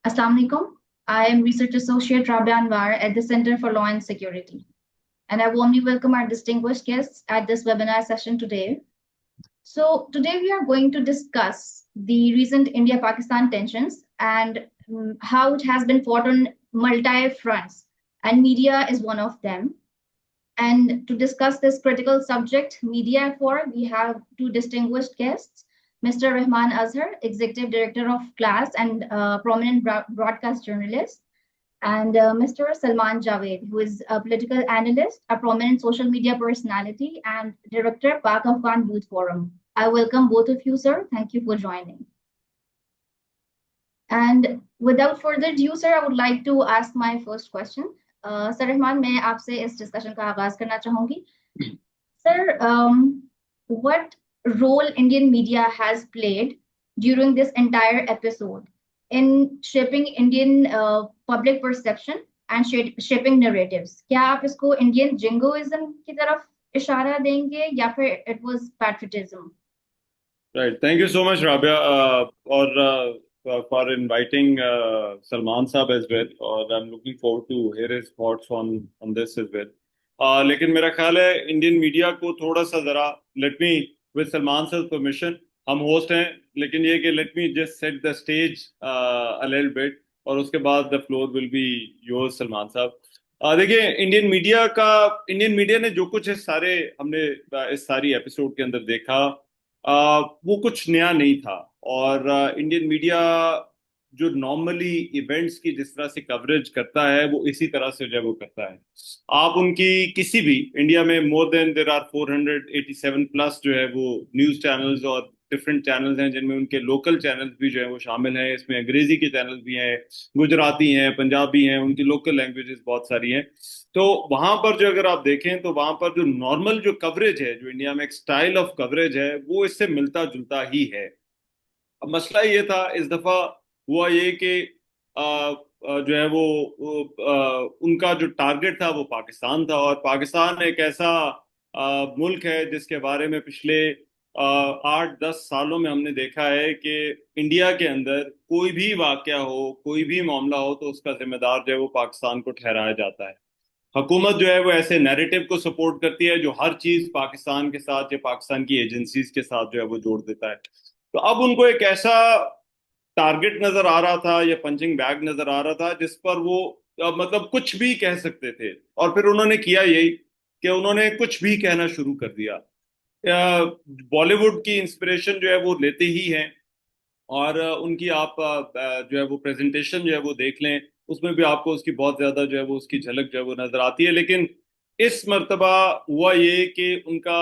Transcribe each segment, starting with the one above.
Assalamu alaikum. I am Research Associate Rabia Anwar at the Center for Law and Security, and I warmly welcome our distinguished guests at this webinar session today. So, today we are going to discuss the recent India Pakistan tensions and how it has been fought on multi fronts, and media is one of them. And to discuss this critical subject, Media for, we have two distinguished guests. Mr. Rahman Azhar, Executive Director of Class and prominent broadcast journalist, and Mr. Salman Javed, who is a political analyst, a prominent social media personality, and Director, Pak Afghan Youth Forum. I welcome both of you, sir. Thank you for joining. And without further ado, sir, I would like to ask my first question. Sir Rahman, मैं आपसे इस discussion का आगाज करना चाहूंगी. Sir, what role Indian media has played during this entire episode in shaping Indian public perception and shaping narratives? क्या आप इसको Indian jingoism की तरफ इशारा देंगे या फिर it was patriotism? Right. Thank you so much, Rabia, for inviting Salman Saab as well. और I'm looking forward to hear his thoughts on this as well. लेकिन मेरा ख्याल है इंडियन मीडिया को थोड़ा सा जरा let me with Salman sir permission हम होस्ट हैं लेकिन ये कि let me just set the stage a little bit और उसके बाद the floor will be yours Salman साहब. देखिए इंडियन मीडिया ने जो कुछ हमने इस सारी एपिसोड के अंदर देखा वो कुछ नया नहीं था. और इंडियन मीडिया जो नॉर्मली इवेंट्स की जिस तरह से कवरेज करता है वो इसी तरह से जो है वो करता है. आप उनकी किसी भी इंडिया में more than there are 487 plus जो है वो न्यूज चैनल्स और डिफरेंट चैनल्स हैं जिनमें उनके लोकल चैनल्स भी जो है वो शामिल हैं. इसमें अंग्रेजी के चैनल्स भी हैं, गुजराती हैं, पंजाबी हैं, उनकी लोकल लैंग्वेजेस बहुत सारी हैं. तो वहां पर जो अगर आप देखें तो वहां पर जो नॉर्मल जो कवरेज है जो इंडिया में एक स्टाइल ऑफ कवरेज है वो इससे मिलता जुलता ही है. अब मसला ये था इस दफा हुआ ये कि जो है उनका जो टारगेट था वो पाकिस्तान था. और पाकिस्तान एक ऐसा मुल्क है जिसके बारे में पिछले 8-10 सालों में हमने देखा है कि इंडिया के अंदर कोई भी वाकया हो, कोई भी मामला हो तो उसका जिम्मेदार जो है वो पाकिस्तान को ठहराया जाता है. हुकूमत जो है वो ऐसे नैरेटिव को सपोर्ट करती है जो हर चीज पाकिस्तान के साथ या पाकिस्तान की एजेंसीज के साथ जो है वो जोड़ देता है. तो अब उनको एक ऐसा टारगेट नजर आ रहा था या पंचिंग बैग नजर आ रहा था जिस पर वो मतलब कुछ भी कह सकते थे. और फिर उन्होंने किया यही कि उन्होंने कुछ भी कहना शुरू कर दिया. बॉलीवुड की इंस्पिरेशन जो है वो लेते ही हैं. और उनकी आप जो है वो प्रेजेंटेशन जो है वो देख लें उसमें भी आपको उसकी बहुत ज्यादा जो है वो उसकी झलक जो है वो नजर आती है. लेकिन इस मर्तबा हुआ ये कि उनका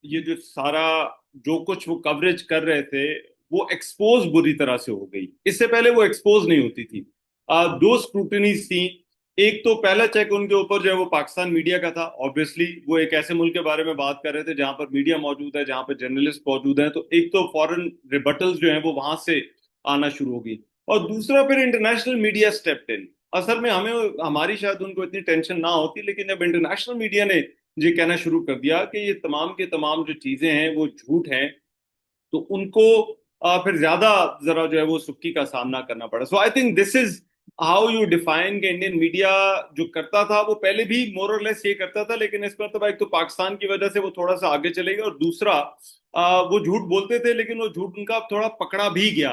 ये जो सारा जो कुछ वो कवरेज कर रहे थे वो एक्सपोज बुरी तरह से हो गई. इससे पहले वो एक्सपोज नहीं होती थी. दो स्क्रूटनीज थी. एक तो पहला चेक उनके ऊपर जो है वो पाकिस्तान मीडिया का था. ऑब्वियसली वो एक ऐसे मुल्क के बारे में बात कर रहे थे जहां पर मीडिया मौजूद है, जहां पर जर्नलिस्ट मौजूद हैं. तो एक तो फॉरेन रिबटल्स जो हैं वो वहां से आना शुरू होगी. और दूसरा फिर इंटरनेशनल मीडिया स्टेप्ड इन. असल में हमें हमारी शायद उनको इतनी टेंशन ना होती लेकिन जब इंटरनेशनल मीडिया ने ये कहना शुरू कर दिया कि ये तमाम के तमाम जो चीजें हैं वो झूठ हैं तो उनको फिर ज्यादा जरा जो है वो सुक्की का सामना करना पड़ा. So I think this is how you define के इंडियन मीडिया जो करता था वो पहले भी मोर और लेस ये करता था लेकिन इस पर तो एक तो पाकिस्तान की वजह से वो थोड़ा सा आगे चले गए और दूसरा वो झूठ बोलते थे लेकिन वो झूठ उनका थोड़ा पकड़ा भी गया.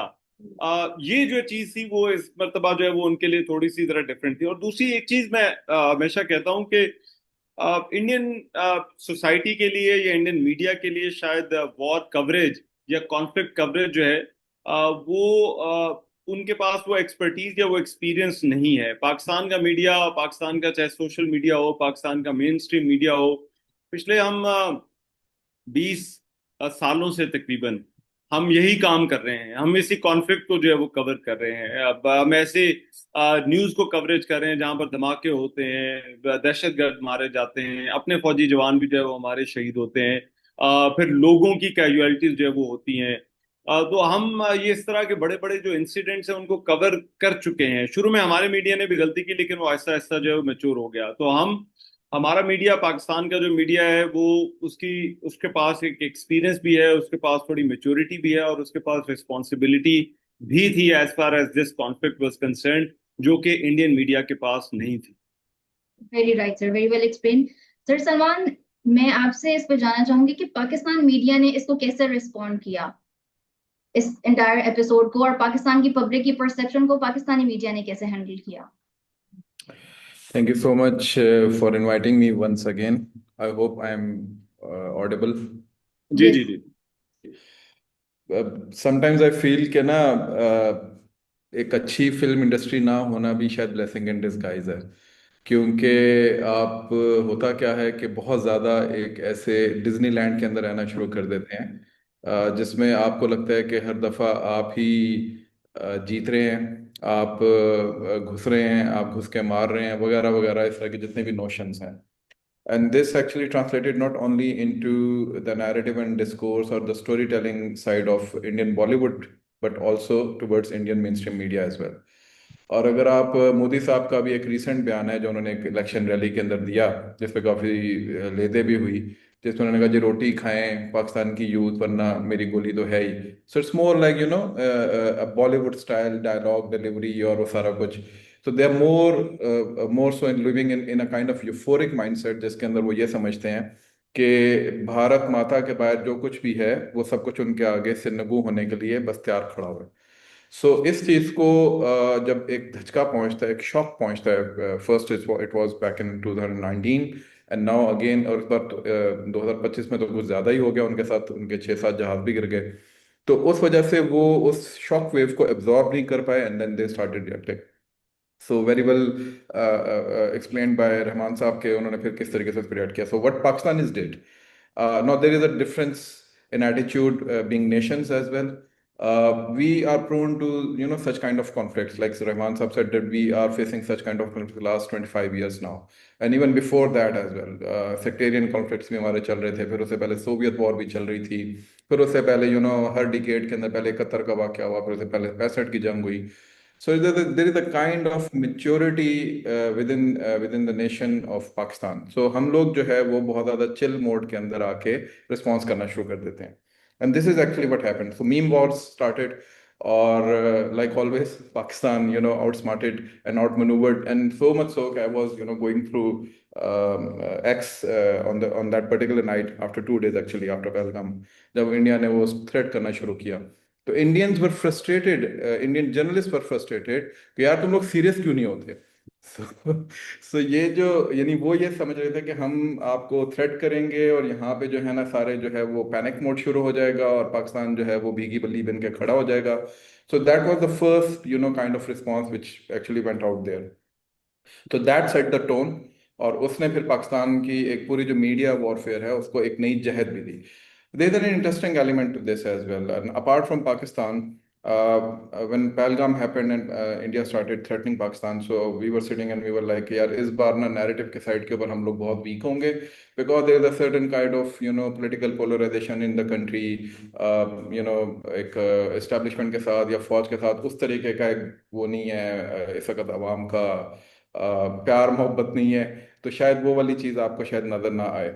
ये जो चीज थी वो इस मरतबा जो है वो उनके लिए थोड़ी सी जरा डिफरेंट थी. और दूसरी एक चीज मैं हमेशा कहता हूँ कि इंडियन सोसाइटी के लिए या इंडियन मीडिया के लिए शायद वॉर कवरेज या कॉन्फ्लिक्ट कवरेज जो है उनके पास वो एक्सपर्टीज या वो एक्सपीरियंस नहीं है. पाकिस्तान का मीडिया, पाकिस्तान का चाहे सोशल मीडिया हो, पाकिस्तान का मेन स्ट्रीम मीडिया हो, पिछले हम 20 सालों से तकरीबन हम यही काम कर रहे हैं. हम इसी कॉन्फ्लिक्ट को जो है वो कवर कर रहे हैं. अब हम ऐसे न्यूज को कवरेज कर रहे हैं जहां पर धमाके होते हैं, दहशतगर्द मारे जाते हैं, अपने फौजी जवान भी जो है वो हमारे शहीद होते हैं, फिर लोगों की कैजुअलिटीज जो है वो होती हैं. तो हम ये इस तरह के बड़े बड़े जो इंसिडेंट्स हैं उनको कवर कर चुके हैं. शुरू में हमारे मीडिया ने भी गलती की लेकिन वो आहिस्ता आहिस्ता जो है वो मैच्योर हो गया. तो हमारा मीडिया, पाकिस्तान का जो मीडिया है वो उसके पास एक एक्सपीरियंस भी है, उसके पास थोड़ी मेच्योरिटी भी है और उसके पास रिस्पॉन्सिबिलिटी भी थी as far as this conflict was concern, जो कि इंडियन मीडिया के पास नहीं थी। Very right sir, very well explain. Sir Salman, मैं आपसे इस पर जानना चाहूंगी कि पाकिस्तान मीडिया ने इसको कैसे रिस्पॉन्ड किया, इस एंटायर एपिसोड को, और पाकिस्तान की पब्लिक की परसेप्शन को पाकिस्तानी मीडिया ने कैसे हैंडल किया। Thank you so much for inviting me once again. I hope I'm audible. जी यस। जी जी। Sometimes I feel कि ना एक अच्छी फिल्म इंडस्ट्री ना होना भी शायद ब्लेसिंग इन डिस्गाइज है, क्योंकि आप होता क्या है कि बहुत ज़्यादा एक ऐसे डिज्नीलैंड के अंदर रहना शुरू कर देते हैं, जिसमें आपको लगता है कि हर दफ़ा आप ही जीत रहे हैं, आप घुस रहे हैं, आप घुस के मार रहे हैं, वगैरह वगैरह, इस तरह के जितने भी नोशंस हैं. And this actually translated not only into the narrative and discourse or the storytelling side of Indian Bollywood, but also towards Indian mainstream media as well. और अगर आप मोदी साहब का भी एक रीसेंट बयान है जो उन्होंने एक इलेक्शन रैली के अंदर दिया, जिस पे काफ़ी लेदे भी हुई, जिसमें उन्होंने कहा जी रोटी खाएं पाकिस्तान की यूथ, वरना मेरी गोली तो है ही. So it's more like you know Bollywood style dialogue delivery और वो सारा कुछ. So they are more so in living in a kind of euphoric mindset, जिसके अंदर वो ये समझते हैं कि भारत माता के बाद जो कुछ भी है वो सब कुछ उनके आगे से नगू होने के लिए बस तैयार खड़ा हुआ है. इस चीज को जब एक धचका पहुंचता है, एक शॉक पहुंचता है, first it was back in 2019 and now again, और इस बार 2025 में तो कुछ ज्यादा ही हो गया उनके साथ, उनके 6-7 जहाज भी गिर गए. तो उस वजह से वो उस शॉक वेव को एब्जॉर्ब नहीं कर पाए and then they started reacting. So very well explained by Rahman sahab के उन्होंने फिर किस तरीके से उसको रिएक्ट किया. So what Pakistan is did, now there is a difference in attitude being nations as well. We are prone to such kind of conflicts, like Rahman Sahab said that we are facing such kind of conflicts for the last 25 years now, and even before that as well. Sectarian conflicts भी हमारे चल रहे थे, फिर उससे पहले Soviet war भी चल रही थी, फिर उससे पहले हर डिकेड के अंदर पहले 71 का वाकया हुआ, फिर उससे पहले 65 की जंग हुई. So there is a kind of maturity within the nation of Pakistan. So हम लोग जो है वो बहुत ज़्यादा chill mode के अंदर आके response करना शुरू कर देते हैं. And this is actually what happened. So meme wars started, or like always, Pakistan, outsmarted and outmaneuvered, and so much so I was, going through X on that particular night after 2 days actually after Pahalgam, जब India ने वो threat करना शुरू किया. तो Indians were frustrated, Indian journalist were frustrated कि यार तुम लोग सीरियस क्यों नहीं होते. सो ये जो यानी वो ये समझ रहे थे कि हम आपको थ्रेट करेंगे और यहाँ पे जो है ना सारे जो है वो पैनिक मोड शुरू हो जाएगा और पाकिस्तान जो है वो भीगी बल्ली बन के खड़ा हो जाएगा. So that was the first kind of response which actually went out there. तो दैट सेट द टोन, और उसने फिर पाकिस्तान की एक पूरी जो मीडिया वॉरफेयर है उसको एक नई जहद भी दी. There's an interesting element to this as well. And apart from Pakistan, when Pahalgam happened and India started threatening Pakistan, so we were sitting and we were like, यार इस बार ना narrative के side के ऊपर हम लोग बहुत weak होंगे, because there is a certain kind of political polarization in the country. एक establishment के साथ या फौज के साथ उस तरीके का एक वो नहीं है, इस वक्त आवाम का प्यार मोहब्बत नहीं है, तो शायद वो वाली चीज़ आपको शायद नजर ना आए.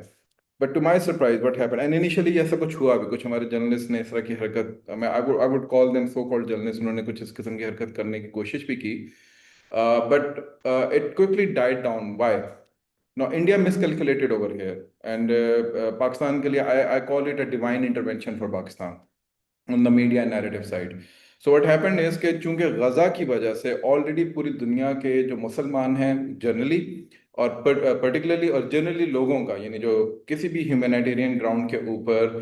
But to my surprise what happened, and initially ऐसा कुछ हुआ भी, कुछ हमारे जर्नलिस्ट ने इस तरह की हरकत, मैं I would call them so called journalist, उन्होंने कुछ इस किस्म की हरकत करने की कोशिश भी की, but it quickly died down. Why? No, India miscalculated over here, and Pakistan के लिए I call it a divine intervention for Pakistan on the media and narrative side. So what happened is कि चूंकि गजा की वजह से ऑलरेडी पूरी दुनिया के जो मुसलमान हैं जनरली, और पर्टिकुलरली और जनरली लोगों का, यानी जो किसी भी ह्यूमैनिटेरियन ग्राउंड के ऊपर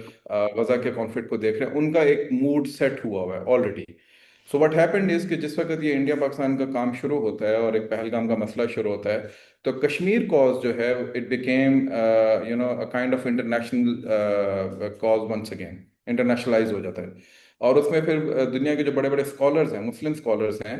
गजा के कॉन्फ्लिक्ट को देख रहे हैं, उनका एक मूड सेट हुआ है already. So what happened is कि जिस वक्त ये इंडिया पाकिस्तान का काम शुरू होता है और एक पहलगाम का मसला शुरू होता है, तो कश्मीर कॉज जो है it became a kind of international cause, once again internationalize हो जाता है. और उसमें फिर दुनिया के जो बड़े बड़े स्कॉलर्स हैं, मुस्लिम स्कॉलर्स हैं,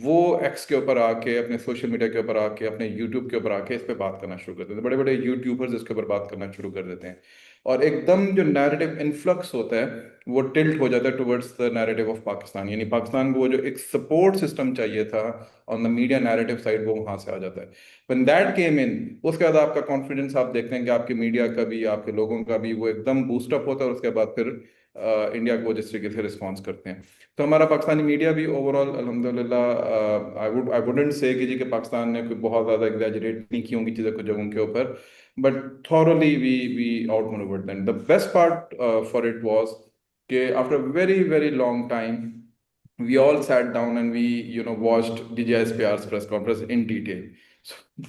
वो एक्स के ऊपर आके, अपने सोशल मीडिया के ऊपर आके, अपने यूट्यूब के ऊपर आके इस पे बात करना शुरू कर देते हैं. बड़े बड़े यूट्यूबर्स इसके ऊपर बात करना शुरू कर देते हैं, और एकदम जो नैरेटिव इन्फ्लक्स होता है वो टिल्ट हो जाता है towards the narrative of Pakistan. यानी पाकिस्तान को वो जो एक सपोर्ट सिस्टम चाहिए था on the media narrative side, वो वहां से आ जाता है. व्हेन दैट केम इन, उसके बाद आपका कॉन्फिडेंस आप देखते हैं कि आपके मीडिया का भी, आपके लोगों का भी वो एकदम बूस्टअप होता है, और उसके बाद फिर इंडिया को जिस तरीके से रिस्पॉन्स करते हैं। तो हमारा पाकिस्तानी मीडिया भी ओवरऑल अल्हम्दुलिल्लाह, आई वुडेंट से कि जी कि पाकिस्तान ने कोई बहुत ज़्यादा एग्जैजरेट नहीं की होंगी चीज़ें कुछ जगहों के ऊपर, but thoroughly we outmanoeuvred them. The best part for it was कि after very very long time we all sat down and we watched DJ SPR's press conference in detail.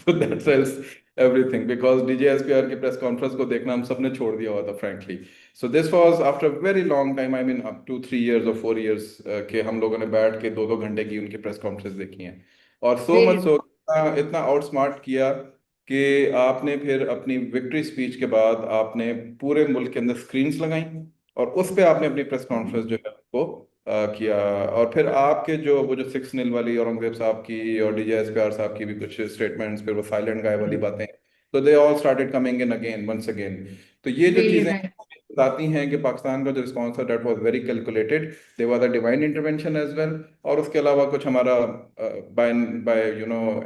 So that tells everything, because DJ SPR की press conference को देखना हम सबने छोड़ दिया हुआ था frankly. So this was after a very long time, I mean up to 3 years or 4 years, के हम लोगों ने बैठ के 2-2 घंटे की उनकी press conference देखी हैं। और so Really? much so इतना outsmart किया कि आपने फिर अपनी विक्ट्री स्पीच के बाद आपने पूरे मुल्क के अंदर स्क्रीन्स लगाई और उस पे आपने अपनी प्रेस कॉन्फ्रेंस जो है वो किया। और फिर आपके जो वो जो 6-0 वाली औरंगजेब साहब की और डीजे एसपीआर साहब की भी कुछ स्टेटमेंट्स, फिर वो साइलेंट गाय वाली बातें, तो they all started coming in again once again. तो ये जो Really चीजें nice. बताती हैं कि पाकिस्तान का जो रिस्पॉन्स था that was very calculated, they was a divine intervention as well. और उसके अलावा कुछ हमारा बाय बाय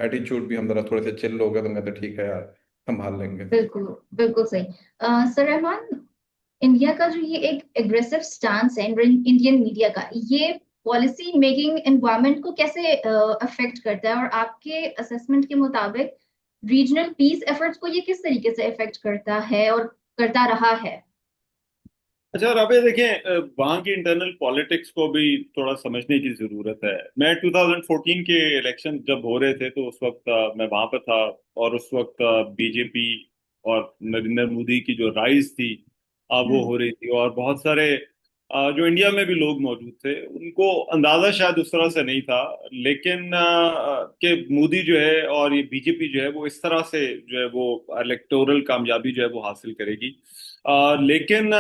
एटीट्यूड भी हम जरा थोड़े से चिल हो गए, तो मैं तो ठीक है यार, संभाल लेंगे। बिल्कुल बिल्कुल सही। सर रहमान, इंडिया का जो ये एक एग्रेसिव स्टांस है इंडियन मीडिया का, ये पॉलिसी मेकिंग एनवायरनमेंट को कैसे अफेक्ट करता है, और आपके असेसमेंट के मुताबिक रीजनल पीस एफर्ट्स को ये किस तरीके से अफेक्ट करता है और करता रहा है? अच्छा, और अभी देखें, वहाँ की इंटरनल पॉलिटिक्स को भी थोड़ा समझने की जरूरत है। मैं 2014 के इलेक्शन जब हो रहे थे तो उस वक्त मैं वहां पर था, और उस वक्त बीजेपी और नरेंद्र मोदी की जो राइज थी वो हो रही थी, और बहुत सारे जो इंडिया में भी लोग मौजूद थे उनको अंदाजा शायद उस तरह से नहीं था, लेकिन कि मोदी जो है और ये बीजेपी जो है वो इस तरह से जो है वो इलेक्टोरल कामयाबी जो है वो हासिल करेगी। लेकिन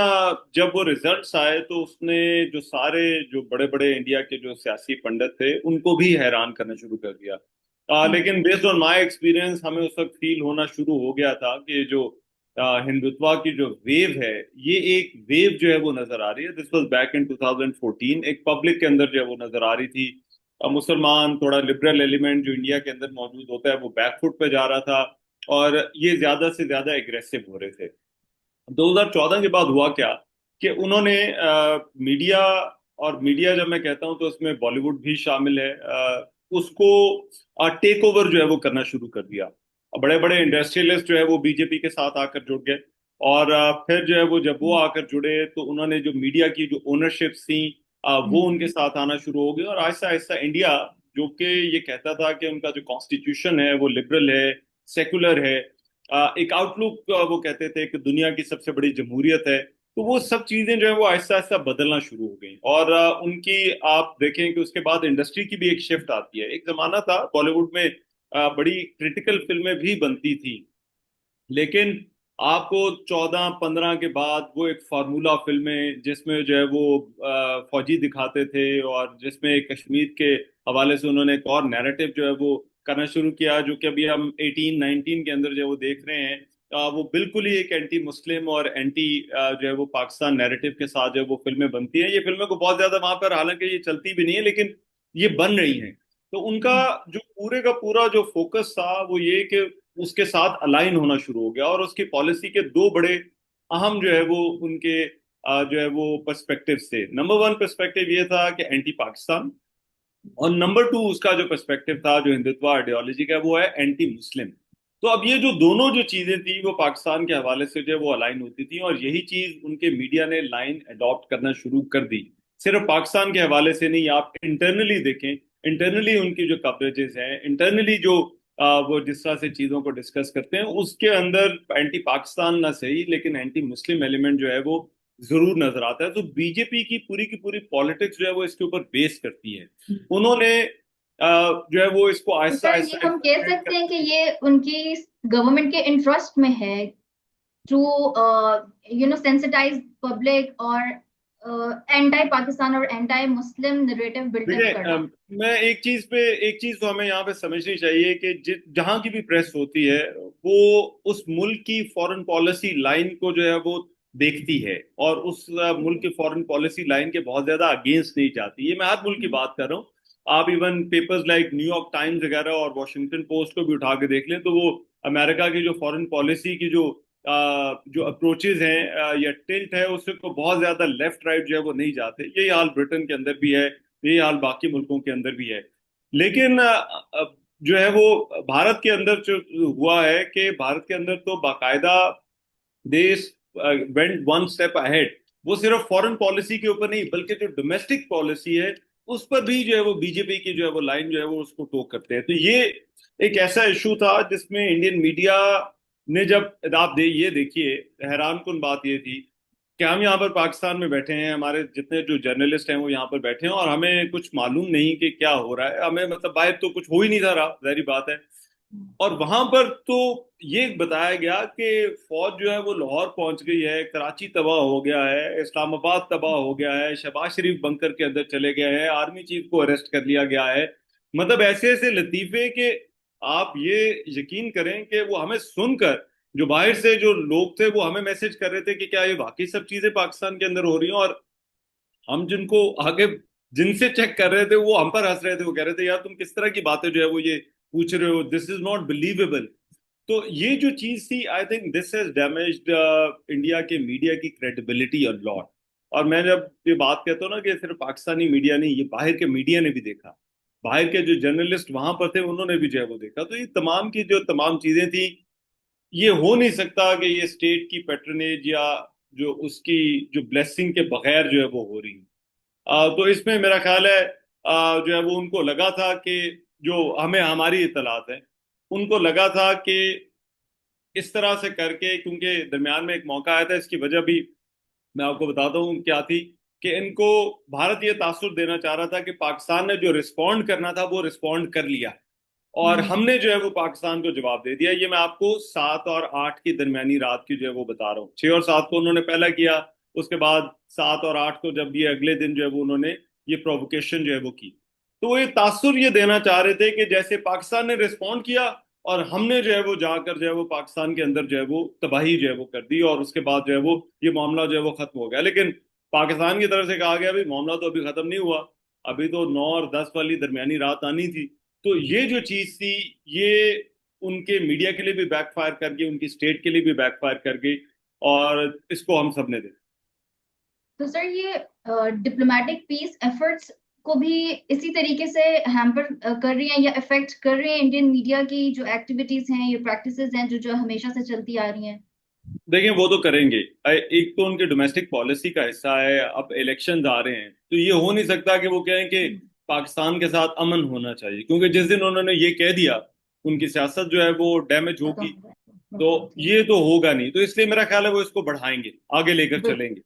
जब वो रिजल्ट्स आए तो उसने जो सारे जो बड़े बड़े इंडिया के जो सियासी पंडित थे उनको भी हैरान करना शुरू कर दिया। लेकिन बेस्ड ऑन माय एक्सपीरियंस हमें उस वक्त फील होना शुरू हो गया था कि जो हिंदुत्वा की जो वेव है, ये एक वेव जो है वो नजर आ रही है। दिस वाज बैक इन 2014, एक पब्लिक के अंदर जो है वो नजर आ रही थी। मुसलमान थोड़ा लिबरल एलिमेंट जो इंडिया के अंदर मौजूद होता है वो बैकफुट पे जा रहा था, और ये ज्यादा से ज्यादा एग्रेसिव हो रहे थे। 2014 के बाद हुआ क्या कि उन्होंने मीडिया, और मीडिया जब मैं कहता हूं तो उसमें बॉलीवुड भी शामिल है, उसको टेक ओवर जो है वो करना शुरू कर दिया। बड़े बड़े इंडस्ट्रियलिस्ट जो है वो बीजेपी के साथ आकर जुड़ गए, और फिर जो है वो जब वो आकर जुड़े तो उन्होंने जो मीडिया की जो ओनरशिप्स थी वो उनके साथ आना शुरू हो गई। और आहिस्ता आहिस्ता इंडिया, जो कि ये कहता था कि उनका जो कॉन्स्टिट्यूशन है वो लिबरल है, सेकुलर है, एक आउटलुक वो कहते थे कि दुनिया की सबसे बड़ी जमहूरियत है, तो वो सब चीजें जो है वो आहिस्ता आहिस्ता बदलना शुरू हो गई। और उनकी आप देखें कि उसके बाद इंडस्ट्री की भी एक शिफ्ट आती है। एक जमाना था बॉलीवुड में बड़ी क्रिटिकल फिल्में भी बनती थी, लेकिन आपको 14-15 के बाद वो एक फार्मूला फिल्में जिसमें जो है वो फौजी दिखाते थे, और जिसमें कश्मीर के हवाले से उन्होंने एक और नैरेटिव जो है वो करना शुरू किया, जो कि अभी हम 18-19 के अंदर जो है वो देख रहे हैं। वो बिल्कुल ही एक एंटी मुस्लिम और एंटी जो है वो पाकिस्तान नैरेटिव के साथ जो है वो फिल्में बनती हैं। ये फिल्में को बहुत ज्यादा वहां पर हालांकि ये चलती भी नहीं है, लेकिन ये बन रही हैं। तो उनका जो पूरे का पूरा जो फोकस था वो ये कि उसके साथ अलाइन होना शुरू हो गया, और उसकी पॉलिसी के दो बड़े अहम जो है वो उनके जो है वो पर्सपेक्टिव थे। नंबर वन पर्सपेक्टिव ये था कि एंटी पाकिस्तान, और नंबर टू उसका जो पर्सपेक्टिव था जो हिंदुत्व आइडियोलॉजी का वो है एंटी मुस्लिम। तो अब ये जो दोनों जो चीजें थी वो पाकिस्तान के हवाले से जो है वो अलाइन होती थी, और यही चीज उनके मीडिया ने लाइन अडॉप्ट करना शुरू कर दी। सिर्फ पाकिस्तान के हवाले से नहीं, आप इंटरनली देखें, इंटरनली उनकी जो कवरेजेस हैं, इंटरनली जो वो जिस तरह से चीजों को डिस्कस करते हैं, उसके अंदर एंटी पाकिस्तान ना सही लेकिन एंटी मुस्लिम एलिमेंट जो है वो जरूर नजर आता है। तो बीजेपी की पूरी पॉलिटिक्स जो है वो इसके ऊपर बेस करती है। उन्होंने जो है वो इसको तो आहिस्ता सर, ये आहिस्ता हम कह implement सकते हैं कि ये उनकी गवर्नमेंट के इंटरेस्ट में है टू सेंसिटाइज पब्लिक और एंटी पाकिस्तान और एंटी मुस्लिम नरेटिव बिल्डअप देखिए, करना। मैं एक चीज तो हमें यहाँ पे समझनी चाहिए कि जहां की भी प्रेस होती है वो उस मुल्क की फॉरेन पॉलिसी लाइन को जो है वो देखती है, और उस मुल्क की फॉरेन पॉलिसी लाइन के बहुत ज्यादा अगेंस्ट नहीं जाती। ये मैं हर मुल्क की बात कर रहा हूँ। आप even papers like New York times वगैरह और वॉशिंगटन पोस्ट को भी उठा के देख लें तो वो अमेरिका की जो फॉरेन पॉलिसी की जो जो अप्रोचेज हैं या टिल्ट है उससे को बहुत ज्यादा लेफ्ट राइट जो है वो नहीं जाते। यही हाल ब्रिटेन के अंदर भी है, यही हाल बाकी मुल्कों के अंदर भी है। लेकिन जो है वो भारत के अंदर जो हुआ है कि भारत के अंदर तो बाकायदा देश वेंट वन स्टेप अहेड। वो सिर्फ फॉरेन पॉलिसी के ऊपर नहीं बल्कि जो डोमेस्टिक पॉलिसी है उस पर भी जो है वो बीजेपी की जो है वो लाइन जो है वो उसको टोक करते हैं। तो ये एक ऐसा इशू था जिसमें इंडियन मीडिया ने जब आप ये देखिए, हैरान कुन बात ये थी कि हम यहाँ पर पाकिस्तान में बैठे हैं, हमारे जितने जो जर्नलिस्ट हैं वो यहाँ पर बैठे हैं और हमें कुछ मालूम नहीं कि क्या हो रहा है। हमें मतलब बाहर तो कुछ हो ही नहीं था रहा, जाहिर बात है। और वहां पर तो ये बताया गया कि फौज जो है वो लाहौर पहुंच गई है, कराची तबाह हो गया है, इस्लामाबाद तबाह हो गया है, शहबाज शरीफ बंकर के अंदर चले गए हैं, आर्मी चीफ को अरेस्ट कर लिया गया है। मतलब ऐसे ऐसे लतीफे कि आप ये यकीन करें कि वो हमें सुनकर जो बाहर से जो लोग थे वो हमें मैसेज कर रहे थे कि क्या ये वाकई सब चीजें पाकिस्तान के अंदर हो रही हैं। और हम जिनको आगे जिनसे चेक कर रहे थे वो हम पर हंस रहे थे, वो कह रहे थे यार तुम किस तरह की बातें जो है वो ये पूछ रहे हो, दिस इज नॉट बिलीवेबल। तो ये जो चीज थी, आई think this has damaged India के मीडिया की क्रेडिबिलिटी अ लॉट। और मैं जब ये बात कहता हूँ ना कि सिर्फ पाकिस्तानी मीडिया नहीं, ये बाहर के मीडिया ने भी देखा, बाहर के जो जर्नलिस्ट वहां पर थे उन्होंने भी जो है वो देखा। तो ये तमाम की जो तमाम चीजें थी, ये हो नहीं सकता कि ये स्टेट की पैट्रनेज या जो उसकी जो ब्लेसिंग के बगैर जो है वो हो रही है। तो इसमें मेरा ख्याल है जो है वो उनको लगा था कि जो हमें हमारी इतलात है, उनको लगा था कि इस तरह से करके, क्योंकि दरमियान में एक मौका आया था, इसकी वजह भी मैं आपको बताता हूँ क्या थी कि इनको भारत ये तासुर देना चाह रहा था कि पाकिस्तान ने जो रिस्पॉन्ड करना था वो रिस्पॉन्ड कर लिया और हमने जो है वो पाकिस्तान को जवाब दे दिया। ये मैं आपको 7 और 8 की दरमियानी रात की जो है वो बता रहा हूँ। 6 और 7 को उन्होंने पहला किया, उसके बाद 7 और 8 को जब ये अगले दिन जो है वो उन्होंने ये प्रोवोकेशन जो है वो की। तो वो ये तासुर ये देना चाह रहे थे कि जैसे पाकिस्तान ने रिस्पॉन्ड किया और हमने जो है वो जाकर जो है वो पाकिस्तान के अंदर जो है वो तबाही जो है वो कर दी और उसके बाद जो है वो ये मामला जो है वो खत्म हो गया। लेकिन पाकिस्तान की तरफ से कहा गया भाई मामला तो अभी खत्म नहीं हुआ, अभी तो 9 और 10 वाली दरमियानी रात आनी थी। तो ये जो चीज थी, ये उनके मीडिया के लिए भी बैकफायर कर गई, उनकी स्टेट के लिए भी बैकफायर कर गई और इसको हम सब ने देखा। तो सर ये डिप्लोमेटिक पीस एफर्ट्स को भी इसी तरीके से हैम्पर कर रही हैं या इफेक्ट कर रही हैं इंडियन मीडिया की जो एक्टिविटीज हैं, ये प्रैक्टिसेस हैं जो जो हमेशा से चलती आ रही हैं? देखिए वो तो करेंगे, एक तो उनकी डोमेस्टिक पॉलिसी का हिस्सा है। अब इलेक्शन आ रहे हैं तो ये हो नहीं सकता कि वो कहें कि पाकिस्तान के साथ अमन होना चाहिए, क्योंकि जिस दिन उन्होंने ये कह दिया उनकी सियासत जो है वो डैमेज होगी। तो ये तो होगा नहीं, तो इसलिए मेरा ख्याल है वो इसको बढ़ाएंगे, आगे लेकर चलेंगे।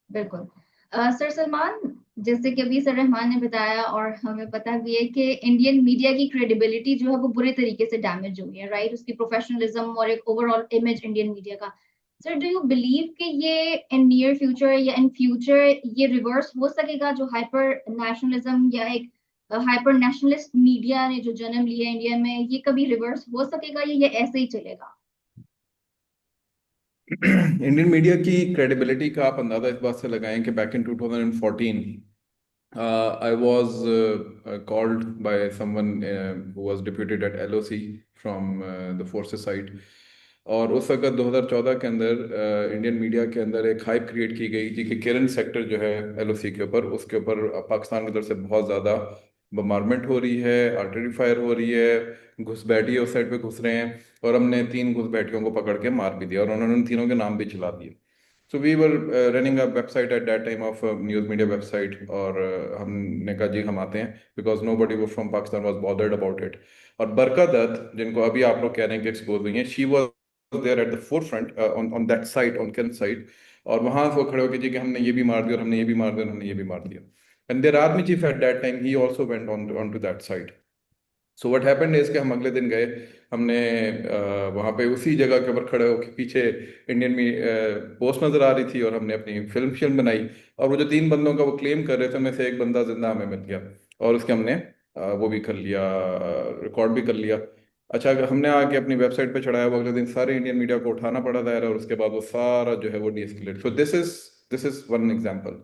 बिल्कुल। सर सलमान, जैसे कि अभी सर रहमान ने बताया और हमें पता भी है कि इंडियन मीडिया की क्रेडिबिलिटी जो है वो बुरे तरीके से डैमेज हुई है, राइट? उसकी प्रोफेशनलिज्म और एक ओवरऑल इमेज इंडियन मीडिया का। सर डू यू बिलीव कि ये इन नियर फ्यूचर या इन फ्यूचर ये रिवर्स हो सकेगा, जो हाइपर नेशनलिज्म या एक हाइपर नेशनलिस्ट मीडिया ने जो जन्म लिया इंडिया में, ये कभी रिवर्स हो सकेगा या ये ऐसे ही चलेगा? इंडियन मीडिया की क्रेडिबिलिटी का आप अंदाजा इस बात से लगाएं कि back in 2014 I was called by someone who was deputed at LOC from the forces side। और उस वक्त 2014 के अंदर इंडियन मीडिया के अंदर एक हाइप क्रिएट की गई थी कि किरण सेक्टर जो है LOC के ऊपर, उसके ऊपर पाकिस्तान की तरफ से बहुत ज़्यादा बम्बारमेंट हो रही है, आर्टिलरी फायर हो रही है, घुसपैठिए उस साइड पे घुस रहे हैं। और हमने 3 घुसपैठियों को पकड़ के मार भी दिया और उन्होंने उन तीनों के नाम भी चला दिए। So we were running a website at that time of news media website. और हमने कहा जी हम आते हैं, because nobody from Pakistan was bothered about it. और बरका दत्त, जिनको अभी आप लोग कह रहे हैं कि एक्सपोज हुई हैं, she was there at the forefront on that side, on Kiran side. और वहां वो खड़े होकर जी कि हमने ये भी मार दिया और हमने ये भी मार दिया और हमने ये भी मार दिया। And their army chief at that time he also went on to that side. So what happened is कि हम अगले दिन गए, हमने वहाँ पे उसी जगह के ऊपर खड़े होकर, पीछे इंडियन में पोस्ट नज़र आ रही थी और हमने अपनी फिल्म फिल्म बनाई। और वो जो 3 बंदों का वो क्लेम कर रहे थे, उनमें से एक बंदा जिंदा हमें मिल गया और उसके हमने वो भी कर लिया, रिकॉर्ड भी कर लिया। अच्छा, अगर हमने आके अपनी वेबसाइट पे चढ़ाया, वो अगले दिन सारे इंडियन मीडिया को उठाना पड़ा दायरा और उसके बाद वो सारा जो है वो de-escalate. So this is one example.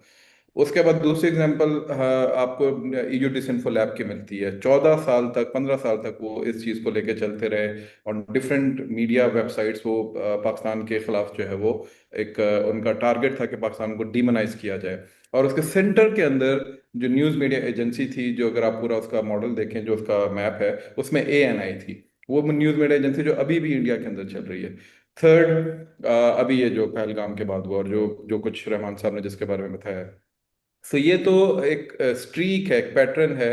उसके बाद दूसरी एग्जांपल आपको EU डिसइंफो लैब की मिलती है। 14 साल तक, 15 साल तक वो इस चीज़ को लेके चलते रहे और डिफरेंट मीडिया वेबसाइट्स वो पाकिस्तान के खिलाफ जो है वो एक उनका टारगेट था कि पाकिस्तान को डीमोनाइज किया जाए। और उसके सेंटर के अंदर जो न्यूज़ मीडिया एजेंसी थी, जो अगर आप पूरा उसका मॉडल देखें, जो उसका मैप है, उसमें ANI थी। वो न्यूज़ मीडिया एजेंसी जो अभी भी इंडिया के अंदर चल रही है। थर्ड, अभी ये जो पहलगाम के बाद हुआ और जो जो कुछ रहमान साहब ने जिसके बारे में बताया, तो ये तो एक स्ट्रीक है, एक पैटर्न है।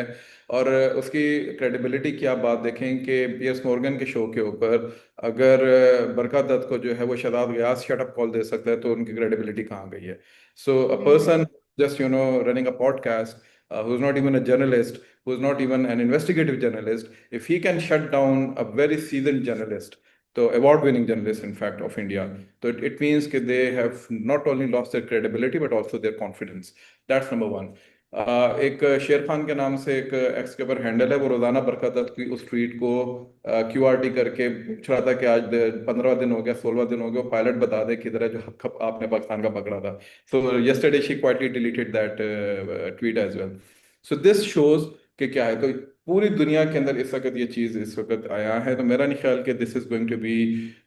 और उसकी क्रेडिबिलिटी की आप बात देखें कि पियर्स मॉर्गन के शो के ऊपर अगर बरकत दत्त को जो है वो शदाब गयास शटअप कॉल दे सकता है, तो उनकी क्रेडिबिलिटी कहाँ गई है? सो अ Very right. Person just running a podcast, who's not even a journalist, who's not even an investigative journalist, if he can shut down a very seasoned journalist, so award-winning journalist, in fact, of India, so it means that they have not only lost their credibility but also their confidence. That's number one. एक शेर खान के नाम से एक x के ऊपर handle है, वो रोजाना बरकत दत्त की उस ट्वीट को QRT करके पूछ रहा था कि आज 15 दिन हो गया, 16 दिन हो गया, वो पायलट बता दे किधर है जो हक आपने पाकिस्तान का पकड़ा था। सो yesterday she quietly deleted that tweet as well. So this shows कि क्या है, तो पूरी दुनिया के अंदर इस वक्त ये चीज इस वक्त आया है। तो मेरा नहीं ख्याल कि this is going to be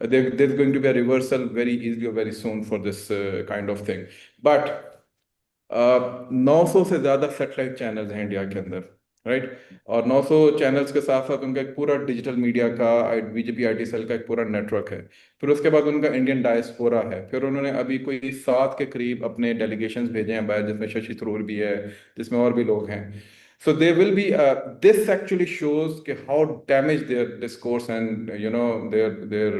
there is going to be a reversal very easily और very soon for this kind of thing. But 900 से ज्यादा सेटेलाइट चैनल्स हैं इंडिया के अंदर, राइट? और 900 चैनल्स के साथ साथ उनका एक पूरा डिजिटल मीडिया का BJP IT सेल का एक पूरा नेटवर्क है। फिर उसके बाद उनका इंडियन डायस्पोरा है। फिर उन्होंने अभी कोई 7 के करीब अपने डेलीगेशंस भेजे हैं बाहर, जिसमें शशि थरूर भी है, जिसमें और भी लोग हैं। So there will be this actually shows कि how damaged their discourse and their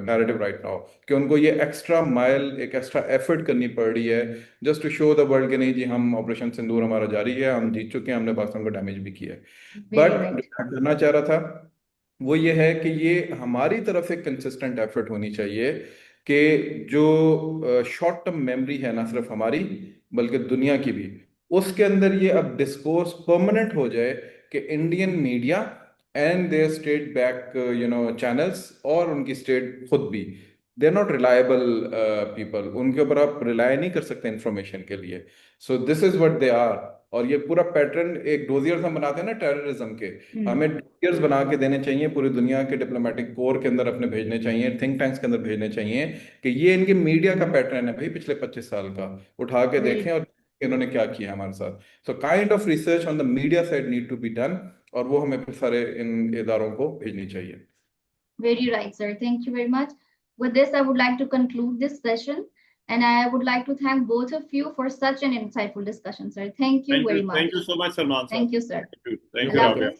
narrative right now, कि उनको ये एक्स्ट्रा माइल, एक एक्स्ट्रा एफर्ट करनी पड़ रही है just to show the world कि नहीं जी, हम ऑपरेशन सिंदूर हमारा जारी है, हम जीत चुके हैं, हमने पाकिस्तान को डैमेज भी किया है। Very but right. जो मैं करना चाह रहा था वो ये है कि ये हमारी तरफ से कंसिस्टेंट एफर्ट होनी चाहिए कि जो शॉर्ट टर्म मेमोरी है ना सिर्फ हमारी बल्कि दुनिया की भी, उसके अंदर ये अब डिस्कोर्स परमानेंट हो जाए कि Indian media and their state back channels और उनकी स्टेट खुद भी, they are not reliable people, उनके ऊपर आप रिलाय नहीं कर सकते इंफॉर्मेशन के लिए। So this is what they are. और ये पूरा पैटर्न एक डोजियर्स हम बनाते हैं ना टेररिज्म के, हमें डोजियर्स बना के देने चाहिए, पूरी दुनिया के डिप्लोमेटिक कोर के अंदर अपने भेजने चाहिए, थिंक टैंक्स के अंदर भेजने चाहिए कि ये इनके मीडिया का पैटर्न है भाई पिछले 25 साल का, उठा के Very देखें और इन्होंने क्या किया हमारे साथ। So kind of research on the media side need to be done, और वो हमें फिर सारे इन इदारों को भेजनी चाहिए। Very right, sir. Thank you very much. With this, I would like to conclude this session, and I would like to thank both of you for such an insightful discussion, sir. Thank you very much. Thank you so much, Salman sir. Thank you, sir. Thank you, Allah Rabia. Hafiz.